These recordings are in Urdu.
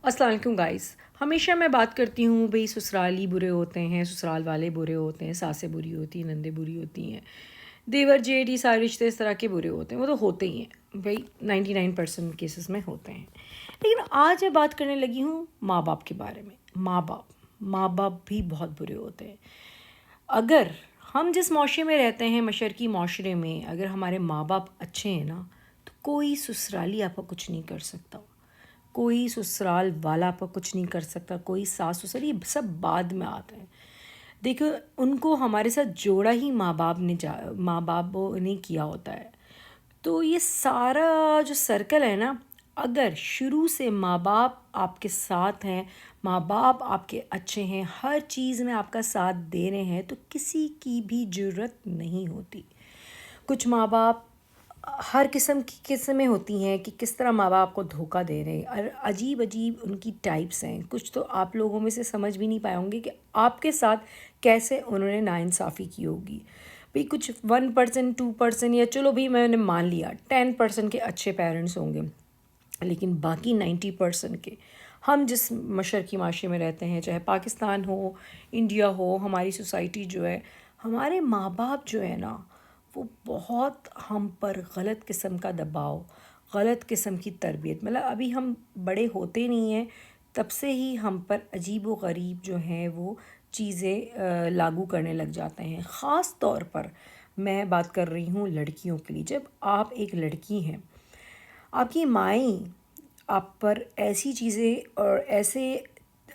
السلام علیکم گائز. ہمیشہ میں بات کرتی ہوں بھئی سسرالی برے ہوتے ہیں، سسرال والے برے ہوتے ہیں، ساسیں بری ہوتی ہیں، نندیں بری ہوتی ہیں، دیور جیٹھ یہ سارے رشتے اس طرح کے برے ہوتے ہیں. وہ تو ہوتے ہی ہیں بھئی، 99% کیسز میں ہوتے ہیں. لیکن آج میں بات کرنے لگی ہوں ماں باپ کے بارے میں. ماں باپ بھی بہت برے ہوتے ہیں. اگر ہم جس معاشرے میں رہتے ہیں، مشرقی معاشرے میں، اگر ہمارے ماں باپ اچھے ہیں نا، تو کوئی سسرالی آپ کو کچھ نہیں کر سکتا، کوئی سسرال والا پر کچھ نہیں کر سکتا، کوئی ساس سسر، یہ سب بعد میں آتے ہیں. دیکھو، ان کو ہمارے ساتھ جوڑا ہی ماں باپ نے کیا ہوتا ہے. تو یہ سارا جو سرکل ہے نا، اگر شروع سے ماں باپ آپ کے ساتھ ہیں، ماں باپ آپ کے اچھے ہیں، ہر چیز میں آپ کا ساتھ دے رہے ہیں، تو کسی کی بھی ضرورت نہیں ہوتی. کچھ ماں باپ ہر قسم کی قسمیں ہوتی ہیں کہ کس طرح ماں باپ کو دھوکہ دے رہے ہیں، اور عجیب ان کی ٹائپس ہیں. کچھ تو آپ لوگوں میں سے سمجھ بھی نہیں پائے ہوں گے کہ آپ کے ساتھ کیسے انہوں نے ناانصافی کی ہوگی. بھئی کچھ 1%، 2%، یا چلو بھی میں نے مان لیا 10% کے اچھے پیرنٹس ہوں گے، لیکن باقی 90% کے، ہم جس مشرقی معاشرے میں رہتے ہیں، چاہے پاکستان ہو، انڈیا ہو، ہماری سوسائٹی جو ہے، ہمارے ماں باپ جو ہے نا، وہ بہت ہم پر غلط قسم کا دباؤ، غلط قسم کی تربیت، مطلب ابھی ہم بڑے ہوتے نہیں ہیں تب سے ہی ہم پر عجیب و غریب جو ہیں وہ چیزیں لاگو کرنے لگ جاتے ہیں. خاص طور پر میں بات کر رہی ہوں لڑکیوں کے لیے. جب آپ ایک لڑکی ہیں، آپ کی مائیں آپ پر ایسی چیزیں اور ایسے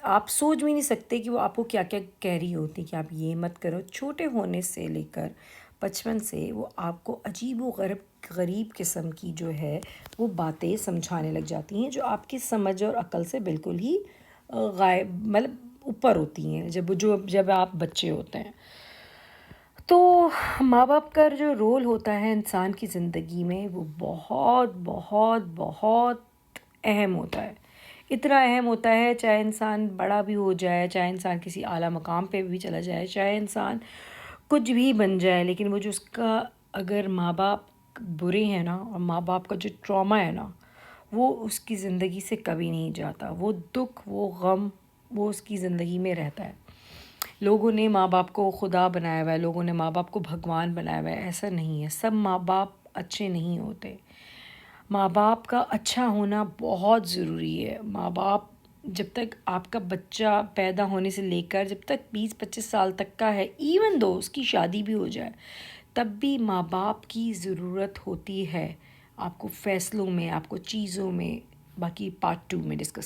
آپ سوچ بھی نہیں سکتے کہ وہ آپ کو کیا کیا کہہ رہی ہوتی کہ آپ یہ مت کرو. چھوٹے ہونے سے لے کر بچپن سے وہ آپ کو عجیب و غریب قسم کی جو ہے وہ باتیں سمجھانے لگ جاتی ہیں، جو آپ کی سمجھ اور عقل سے بالکل ہی غائب، مطلب اوپر ہوتی ہیں جب آپ بچے ہوتے ہیں. تو ماں باپ کا جو رول ہوتا ہے انسان کی زندگی میں، وہ بہت بہت بہت اہم ہوتا ہے. اتنا اہم ہوتا ہے، چاہے انسان بڑا بھی ہو جائے، چاہے انسان کسی اعلیٰ مقام پہ بھی چلا جائے، چاہے انسان کچھ بھی بن جائے، لیکن وہ جو اس کا اگر ماں باپ برے ہیں نا، اور ماں باپ کا جو ٹراما ہے نا، وہ اس کی زندگی سے کبھی نہیں جاتا. وہ دکھ، وہ غم، وہ اس کی زندگی میں رہتا ہے. لوگوں نے ماں باپ کو خدا بنایا ہوا ہے، لوگوں نے ماں باپ کو بھگوان بنایا ہوا ہے. ایسا نہیں ہے، سب ماں باپ اچھے نہیں ہوتے. ماں باپ کا اچھا ہونا بہت ضروری ہے. ماں باپ جب تک آپ کا بچہ پیدا ہونے سے لے کر جب تک 20-25 سال تک کا ہے، ایون دو اس کی شادی بھی ہو جائے، تب بھی ماں باپ کی ضرورت ہوتی ہے آپ کو فیصلوں میں، آپ کو چیزوں میں. باقی پارٹ 2 میں ڈسکس